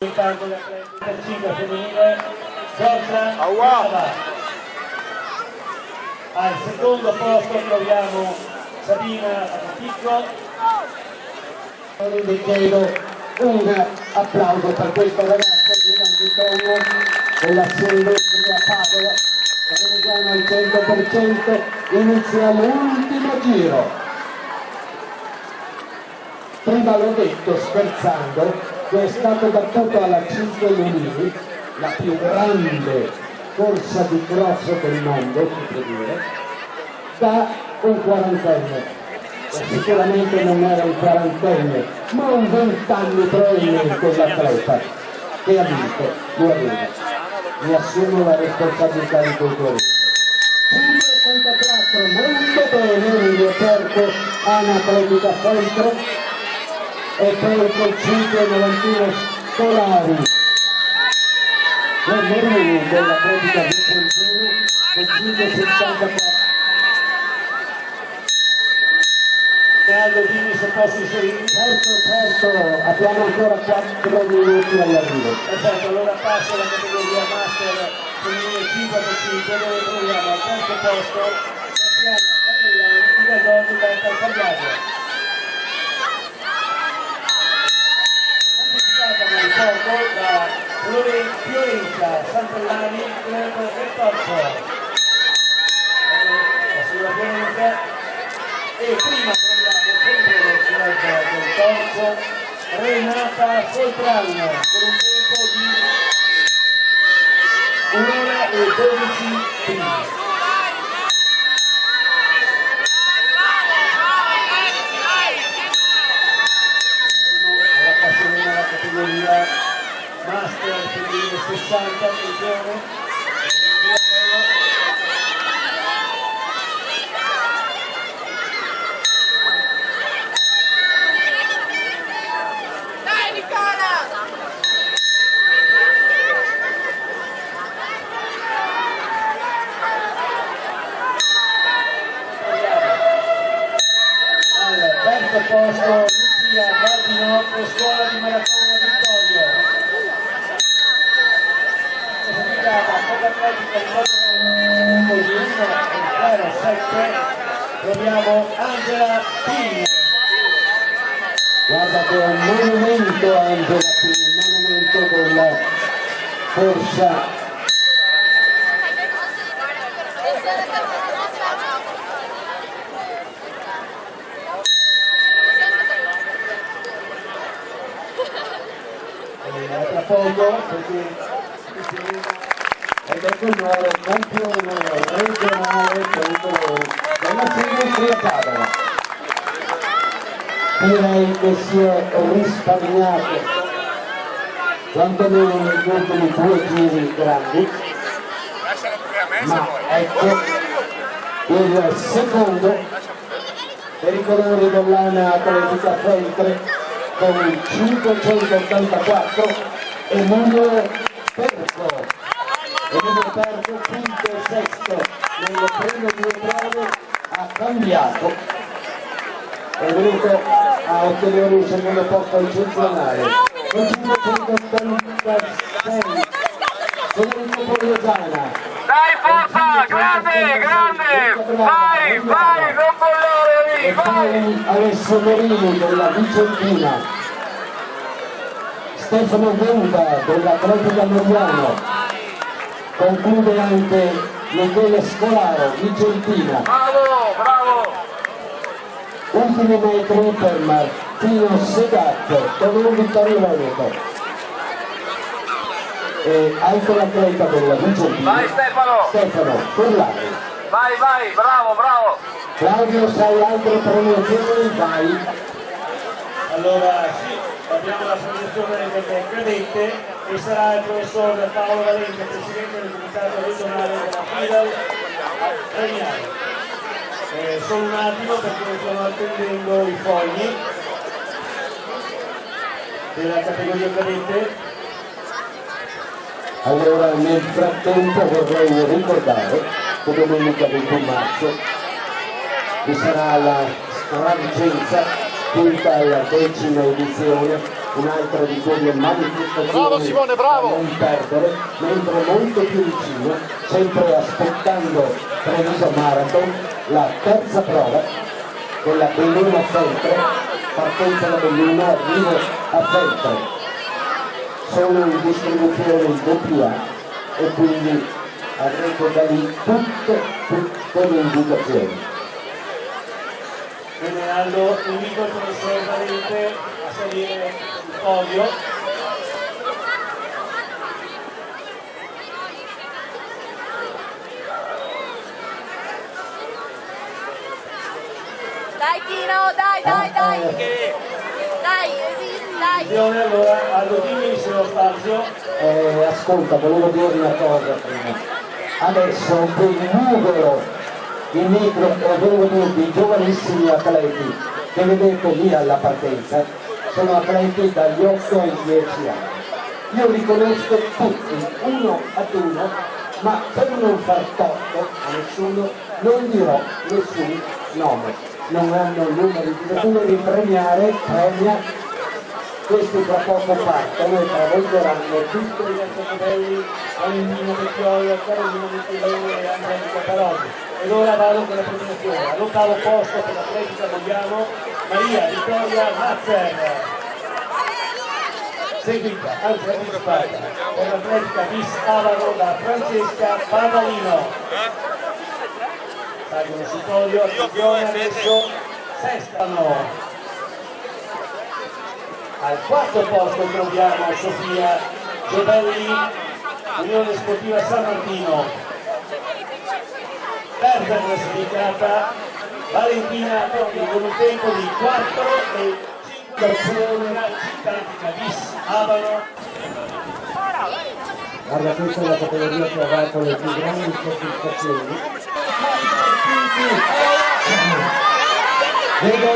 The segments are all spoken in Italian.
Intanto l'atletica femminile Giorgia Brava. Al secondo posto troviamo Sabina Paticco. Vi chiedo un applauso per questo ragazzo di Antonio della Silvestria Padova. Vediamo al 100%, inizia l'ultimo giro. Prima l'ho detto scherzando che è stato battuto alla 5 Lunini, la più grande corsa di cross del mondo, si può dire, da un quarantenne. E sicuramente non era un quarantenne, ma un 20 anni probabilmente l'atleta che ha vinto due anni. Mi assumo la responsabilità di tutto questo. 5,84, molto bene, quindi aperto Anatletica Feltre. E poi col 5,91 Scolari Guarderini dell'Atletica Vicentina col 5,74. Aldo, dimmi se posso inserire. Certo, abbiamo ancora 4 minuti all'arrivo. Perfetto, allora passo alla categoria Master femminile 5x5 dove troviamo al terzo posto Graziana Capellani di Gasoli Berta Tagliato. Poco da Fiorenza Santellani Club del Torso sulla Fiorenza, e prima troviamo sempre del Club del Torso Renata Foltran con un tempo di 1 ora e 12 minuti. Categoria Master femminile 60, attenzione. Dai Nicola! Al terzo posto Lucia Bardinotto, scuola di maratona Vittorio. Con l'atletica di 1,07 troviamo Angela Pini. Guarda che è un monumento Angela Pini, un monumento della corsa. Tra poco, perché Ed è il nuovo campione regionale della Silvestria Padova. Direi che si è risparmiato quantomeno negli ultimi 2 giri grandi, ma ecco il secondo per i colori dell'Ana Atletica Feltre con il 584 Emilio Perco. Emilio Perco, quinto e sesto nelle prime 2 prove, ha cambiato, è venuto a ottenere il secondo posto al centenario con 586 Federico Poliesana. Dai forza, grande, grande! Vai, vai, non bollare E lì, vai! poi Alessio Morini della Vicentina, Stefano Venda dell'Atletica Moriano, conclude anche Michele Scolaro, Vicentina. Bravo, bravo! Ultimi metri per Martino Segatto con un Vittorio Veneto. E altro atleta della Vicentina, Vai Stefano! Stefano Furlani. Vai, vai, bravo, bravo! Claudio, sai altre promozioni? Vai. allora sì, abbiamo la premiazione delle cadette e sarà il professor Paolo Valente, presidente del comitato regionale della FIDAL premiale. Solo un attimo perché stiamo attendendo i fogli della categoria cadette. Allora nel frattempo vorrei ricordare che domenica 21 marzo vi sarà la Strargenza quinta alla 10ª edizione un'altra di quelle manifestazioni bravo Simone, bravo! da non perdere, mentre molto più vicino, sempre aspettando Treviso Marathon, la terza prova della Belluno Feltre, partenza da Belluno, arrivo a Feltre. Sono in distribuzione in doppia e quindi avrete da lì tutte le indicazioni. Bene Aldo, invito il professor Valente a salire sul podio. Dai Tino, dai! Dai! Allora, Aldo, dimmi se lo spazio. Ascolta, volevo dirvi una cosa prima. Adesso quel numero di micro, volevo dirvi, i giovanissimi atleti che vedete lì alla partenza sono atleti dagli 8 ai 10 anni. Io li conosco tutti, uno ad uno, ma per non far torto a nessuno non dirò nessun nome. Non hanno numeri di nessuno di premia, questi tra poco partono e travolgeranno tutti Tutti i modelli, Valentino Vecchioia, Carolino Vecchioia e Angelica Parodi. Ed ora vado con la premiazione. All'ottavo posto per l'atletica vogliamo Maria Vittoria Mazzer. Seguita, anzi anticipata, per l'atletica Miss Avaro da Francesca Pavalino. Salgono sul podio, attenzione adesso, sestano. Al quarto posto troviamo Sofia Giovelli, Unione Sportiva San Martino. Terza classificata Valentina Totti con un tempo di 4 e 5 cittadina bis Avano. Guarda, questa è la categoria che ha dato le più grandi soddisfazioni. Vedo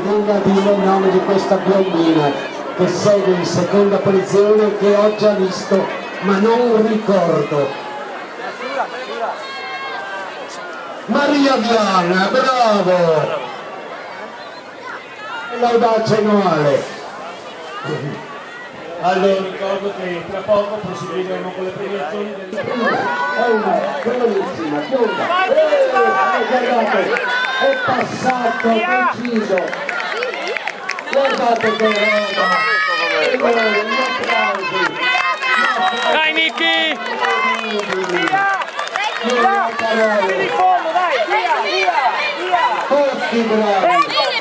venga dire il nome di questa biondina che segue in seconda posizione, che ho già visto ma non ricordo. Maria Diana, bravo! L'audace Noale. Allora ricordo che tra poco proseguiremo con le premiazioni del È una bellissima bionda. Guardate, è passato preciso. Guardate che roba. Gli applausi. Dai Niki! Tieni in fondo, dai, via! Tutti bravi. Sentire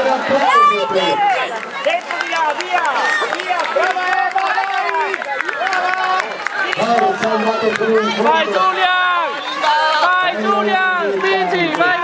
applausi. Vai Giulian! Vai Giulian! Spingi! Vai!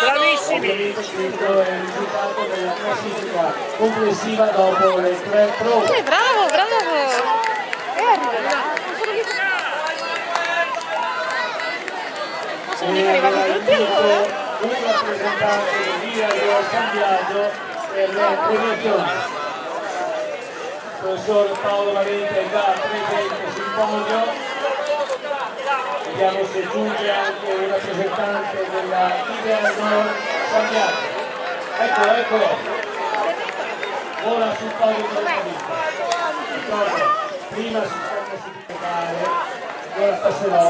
Bravissimi! Questo è il risultato della classifica complessiva dopo le 3 prove. Bravo! Un rappresentante di Radio San Biagio per le premiazioni. Il professor Paolo Valente è già presente sul podio. Vediamo se giunge anche un rappresentante della Ideal San Biagio. Eccolo. Ora sul podio con la vita. Ricordo, prima si fa classificare, ora passerò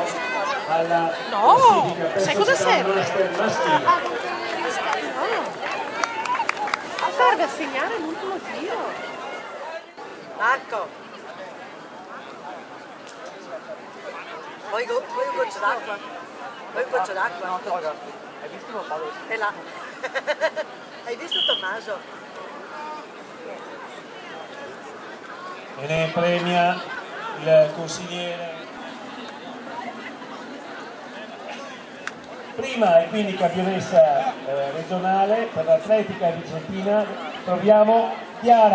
alla classifica per sai cosa serve? master maschile. Serve a segnare l'ultimo giro. Marco, vuoi un goccio d'acqua? Vuoi un goccio d'acqua? No, grazie. Hai visto Paolo? È là. Hai visto Tommaso? E ne premia il consigliere. prima e quindi campionessa regionale per l'atletica vicentina, troviamo Chiara